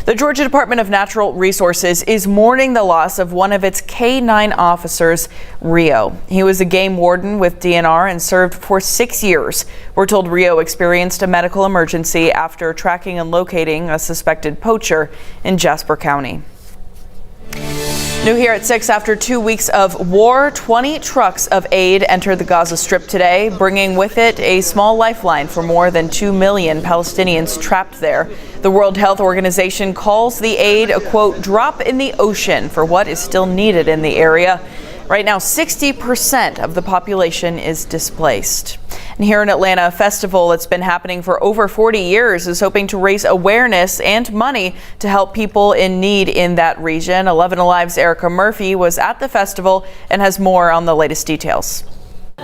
The Georgia Department of Natural Resources is mourning the loss of one of its K-9 officers, Rio. He was a game warden with DNR and served for 6 years. We're told Rio experienced a medical emergency after tracking and locating a suspected poacher in Jasper County. New here at 6, after 2 weeks of war, 20 trucks of aid entered the Gaza Strip today, bringing with it a small lifeline for more than 2 million Palestinians trapped there. The World Health Organization calls the aid a, quote, drop in the ocean for what is still needed in the area. Right now, 60% of the population is displaced. And here in Atlanta, a festival that's been happening for over 40 years is hoping to raise awareness and money to help people in need in that region. 11Alive's Erica Murphy was at the festival and has more on the latest details.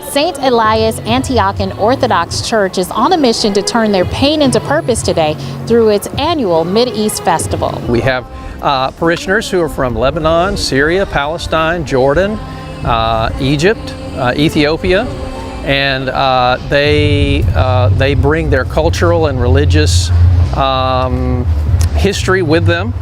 St. Elias Antiochian Orthodox Church is on a mission to turn their pain into purpose today through its annual Mideast Festival. We have parishioners who are from Lebanon, Syria, Palestine, Jordan, Egypt, Ethiopia, and they bring their cultural and religious history with them.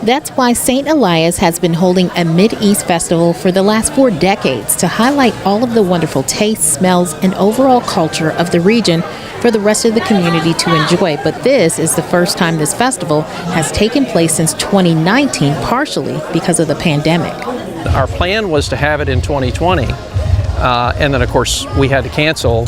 That's why St. Elias has been holding a Mideast Festival for the last 4 decades to highlight all of the wonderful tastes, smells, and overall culture of the region for the rest of the community to enjoy. But this is the first time this festival has taken place since 2019, partially because of the pandemic. Our plan was to have it in 2020, and then of course we had to cancel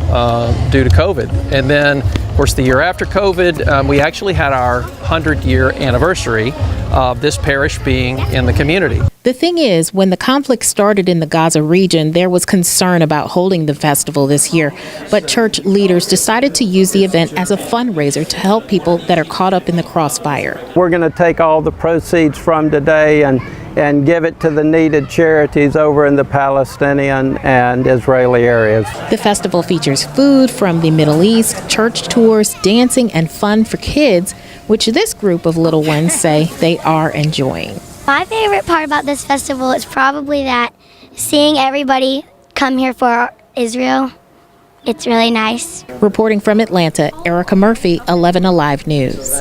due to COVID. And then of course the year after COVID, we actually had our 100-year anniversary of this parish being in the community. The thing is, when the conflict started in the Gaza region, there was concern about holding the festival this year. But church leaders decided to use the event as a fundraiser to help people that are caught up in the crossfire. We're going to take all the proceeds from today and give it to the needed charities over in the Palestinian and Israeli areas. The festival features food from the Middle East, church tours, dancing, and fun for kids, which this group of little ones say they are enjoying. My favorite part about this festival is probably that seeing everybody come here for Israel. It's really nice. Reporting from Atlanta, Erica Murphy, 11Alive News.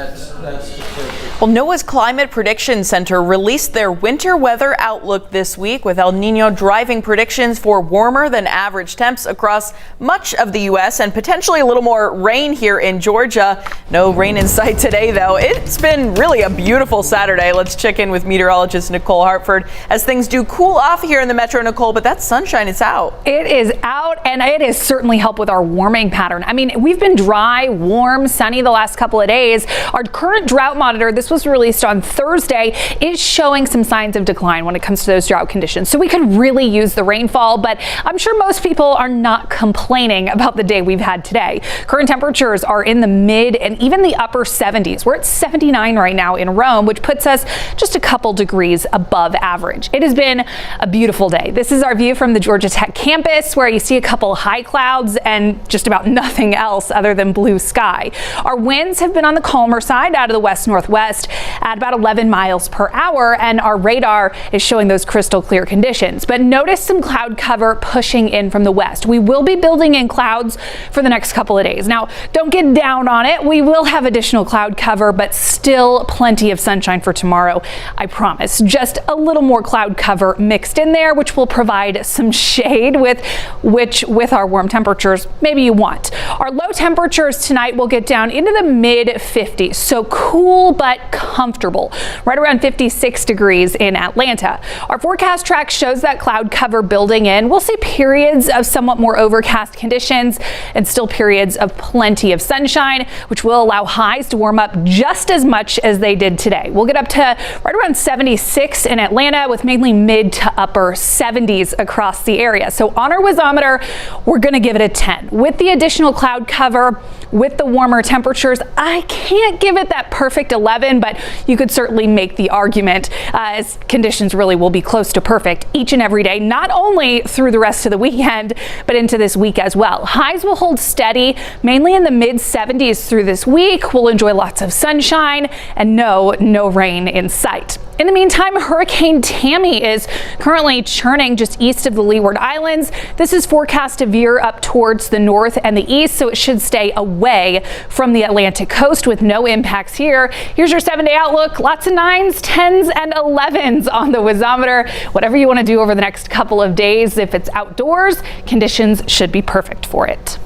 Well, NOAA's Climate Prediction Center released their winter weather outlook this week, with El Nino driving predictions for warmer than average temps across much of the U.S. and potentially a little more rain here in Georgia. No rain in sight today, though. It's been really a beautiful Saturday. Let's check in with meteorologist Nicole Hartford as things do cool off here in the metro. Nicole, but that sunshine is out. It is out, and it has certainly helped with our warming pattern. I mean, we've been dry, warm, sunny the last couple of days. Our current drought monitor, this was released on Thursday, is showing some signs of decline when it comes to those drought conditions. So we could really use the rainfall, but I'm sure most people are not complaining about the day we've had today. Current temperatures are in the mid and even the upper 70s. We're at 79 right now in Rome, which puts us just a couple degrees above average. It has been a beautiful day. This is our view from the Georgia Tech campus, where you see a couple high clouds and just about nothing else other than blue sky. Our winds have been on the calmer side out of the west-northwest at about 11 miles per hour, and our radar is showing those crystal clear conditions. But notice some cloud cover pushing in from the west. We will be building in clouds for the next couple of days. Now, don't get down on it. We will have additional cloud cover, but still plenty of sunshine for tomorrow, I promise. Just a little more cloud cover mixed in there, which will provide some shade with our warm temperatures maybe you want. Our low temperatures tonight will get down into the mid 50s, so cool but comfortable, right around 56 degrees in Atlanta. Our forecast track shows that cloud cover building in. We'll see periods of somewhat more overcast conditions and still periods of plenty of sunshine, which will allow highs to warm up just as much as they did today. We'll get up to right around 76 in Atlanta, with mainly mid to upper 70s across the area. So on our whizometer, we're going to give it a 10. With the additional cloud cover, with the warmer temperatures, I can't give it that perfect 11, but you could certainly make the argument as conditions really will be close to perfect each and every day, not only through the rest of the weekend, but into this week as well. Highs will hold steady, mainly in the mid 70s through this week. We'll enjoy lots of sunshine and no rain in sight. In the meantime, Hurricane Tammy is currently churning just east of the Leeward Islands. This is forecast to veer up towards the north and the east, so it should stay away from the Atlantic coast with no impacts here. Here's your 7-day outlook. Lots of 9s, 10s, and 11s on the whizometer. Whatever you want to do over the next couple of days, if it's outdoors, conditions should be perfect for it.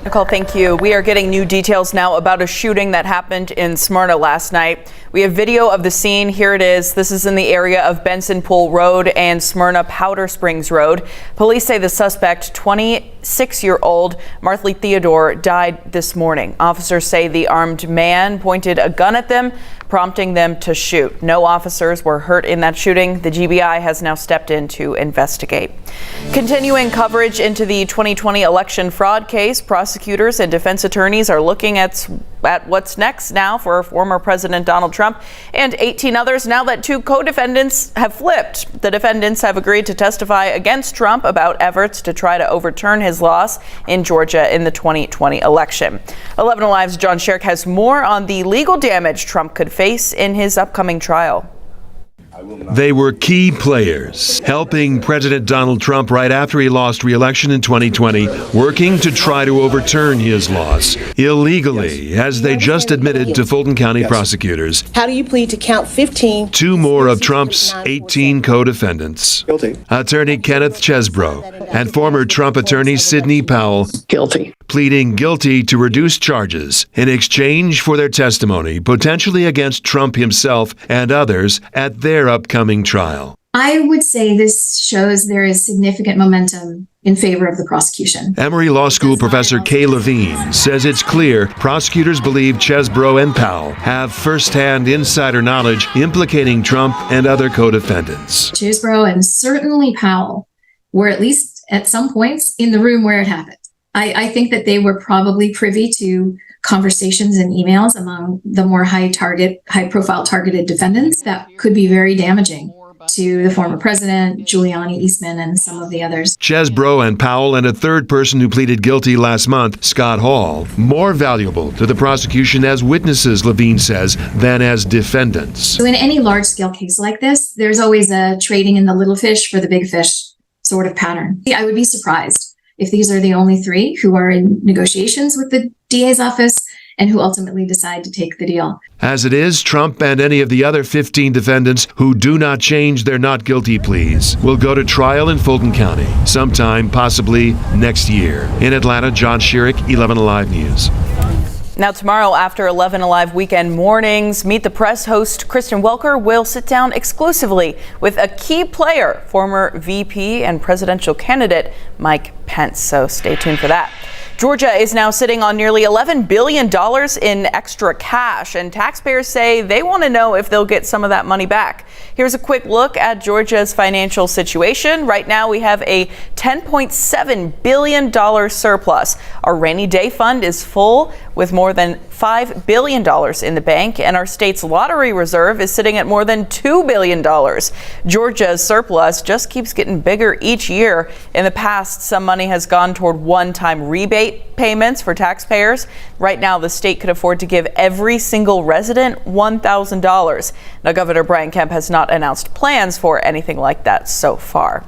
Nicole, thank you. We are getting new details now about a shooting that happened in Smyrna last night. We have video of the scene. Here it is. This is in the area of Benson Pool Road and Smyrna Powder Springs Road. Police say the suspect, 26-year-old Martha Theodore, died this morning. Officers say the armed man pointed a gun at them, prompting them to shoot. No officers were hurt in that shooting. The GBI has now stepped in to investigate. Continuing coverage into the 2020 election fraud case, prosecutors and defense attorneys are looking at what's next now for former President Donald Trump and 18 others now that 2 co-defendants have flipped. The defendants have agreed to testify against Trump about efforts to try to overturn his loss in Georgia in the 2020 election. 11Alive's John Sherrick has more on the legal damage Trump could face in his upcoming trial. They were key players, helping President Donald Trump right after he lost re-election in 2020, working to try to overturn his loss illegally, as they just admitted to Fulton County prosecutors. How do you plead to count 15? 2 more of Trump's 18 co-defendants. Guilty. Attorney Kenneth Chesbrough and former Trump attorney Sidney Powell. Guilty. Pleading guilty to reduced charges in exchange for their testimony, potentially against Trump himself and others at their upcoming trial. I would say this shows there is significant momentum in favor of the prosecution. Emory Law School professor Kay Levine says it's clear prosecutors believe Chesbrough and Powell have firsthand insider knowledge implicating Trump and other co-defendants. Chesbrough and certainly Powell were at least at some points in the room where it happened. I think that they were probably privy to conversations and emails among the more high-profile targeted defendants that could be very damaging to the former president, Giuliani, Eastman, and some of the others. Chesbrough and Powell and a third person who pleaded guilty last month, Scott Hall, more valuable to the prosecution as witnesses, Levine says, than as defendants. So in any large-scale case like this, there's always a trading in the little fish for the big fish sort of pattern. I would be surprised if these are the only 3 who are in negotiations with the DA's office and who ultimately decide to take the deal. As it is, Trump and any of the other 15 defendants who do not change their not guilty pleas will go to trial in Fulton County sometime possibly next year. In Atlanta, John Sherrick, 11Alive News. Now tomorrow, after 11Alive weekend mornings, Meet the Press host Kristen Welker will sit down exclusively with a key player, former VP and presidential candidate Mike Pence. So stay tuned for that. Georgia is now sitting on nearly $11 billion in extra cash, and taxpayers say they want to know if they'll get some of that money back. Here's a quick look at Georgia's financial situation. Right now, we have a $10.7 billion surplus. Our rainy day fund is full with more than $5 billion in the bank, and our state's lottery reserve is sitting at more than $2 billion. Georgia's surplus just keeps getting bigger each year. In the past, some money has gone toward one-time rebate payments for taxpayers. Right now, the state could afford to give every single resident $1,000. Now, Governor Brian Kemp has not announced plans for anything like that so far.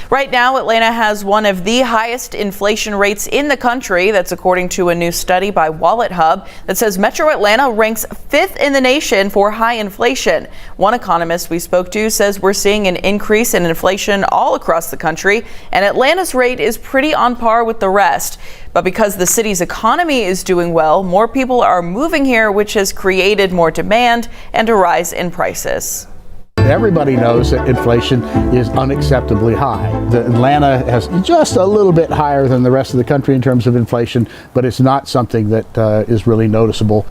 Right now, Atlanta has one of the highest inflation rates in the country. That's according to a new study by Wallet Hub that says Metro Atlanta ranks 5th in the nation for high inflation. One economist we spoke to says we're seeing an increase in inflation all across the country, and Atlanta's rate is pretty on par with the rest. But because the city's economy is doing well, more people are moving here, which has created more demand and a rise in prices. Everybody knows that inflation is unacceptably high. Atlanta has just a little bit higher than the rest of the country in terms of inflation, but it's not something that is really noticeable.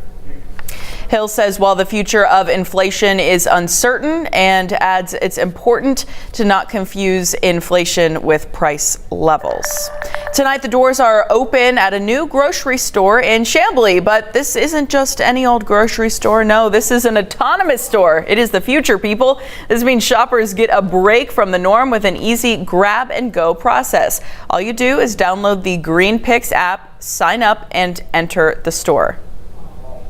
Hill says while the future of inflation is uncertain, and adds it's important to not confuse inflation with price levels. Tonight, the doors are open at a new grocery store in Chamblee, but this isn't just any old grocery store. No, this is an autonomous store. It is the future, people. This means shoppers get a break from the norm with an easy grab and go process. All you do is download the Green Picks app, sign up, and enter the store.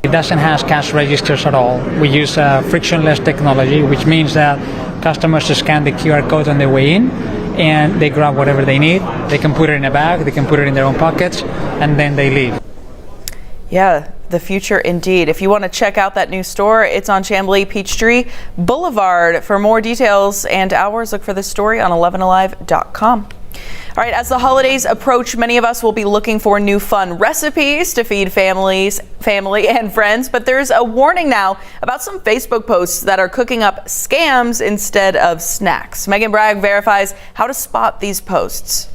It doesn't have cash registers at all. We use frictionless technology, which means that customers scan the QR code on their way in and they grab whatever they need. They can put it in a bag, they can put it in their own pockets, and then they leave. Yeah, the future indeed. If you want to check out that new store, it's on Chamblee Peachtree Boulevard. For more details and hours, look for the story on 11alive.com. All right, as the holidays approach, many of us will be looking for new fun recipes to feed family and friends, but there's a warning now about some Facebook posts that are cooking up scams instead of snacks. Megan Bragg verifies how to spot these posts.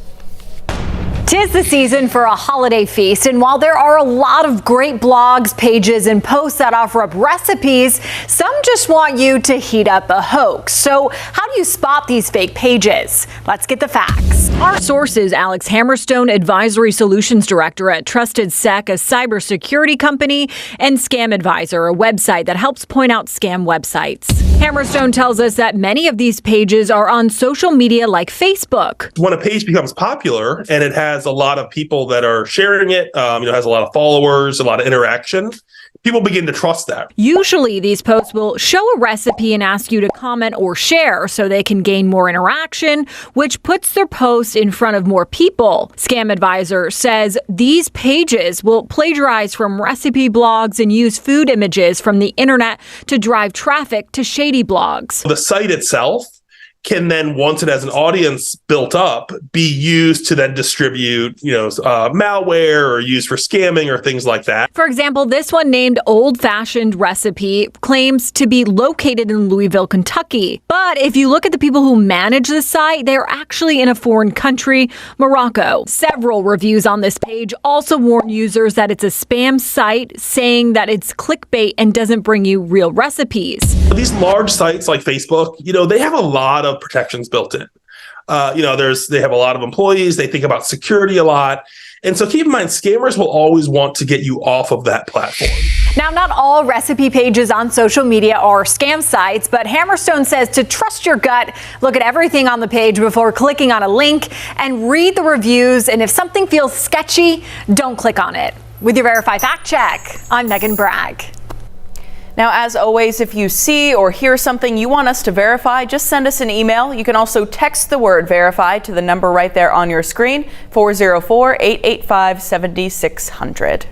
'Tis the season for a holiday feast, and while there are a lot of great blogs, pages, and posts that offer up recipes, some just want you to heat up a hoax. So how do you spot these fake pages? Let's get the facts. Our source is Alex Hammerstone, Advisory Solutions Director at Trusted Sec, a cybersecurity company, and Scam Advisor, a website that helps point out scam websites. Hammerstone tells us that many of these pages are on social media like Facebook. When a page becomes popular and it has a lot of people that are sharing it, has a lot of followers, a lot of interaction, people begin to trust that. Usually these posts will show a recipe and ask you to comment or share so they can gain more interaction, which puts their post in front of more people. Scam Advisor says these pages will plagiarize from recipe blogs and use food images from the internet to drive traffic to shady blogs. The site itself can then, once it has an audience built up, be used to then distribute, malware or used for scamming or things like that. For example, this one named Old Fashioned Recipe claims to be located in Louisville, Kentucky. But if you look at the people who manage the site, they're actually in a foreign country, Morocco. Several reviews on this page also warn users that it's a spam site, saying that it's clickbait and doesn't bring you real recipes. These large sites like Facebook, they have a lot of protections built in. They have a lot of employees. They think about security a lot. And so keep in mind, scammers will always want to get you off of that platform. Now, not all recipe pages on social media are scam sites, but Hammerstone says to trust your gut, look at everything on the page before clicking on a link and read the reviews. And if something feels sketchy, don't click on it. With your Verify Fact Check, I'm Megan Bragg. Now, as always, if you see or hear something you want us to verify, just send us an email. You can also text the word verify to the number right there on your screen, 404-885-7600.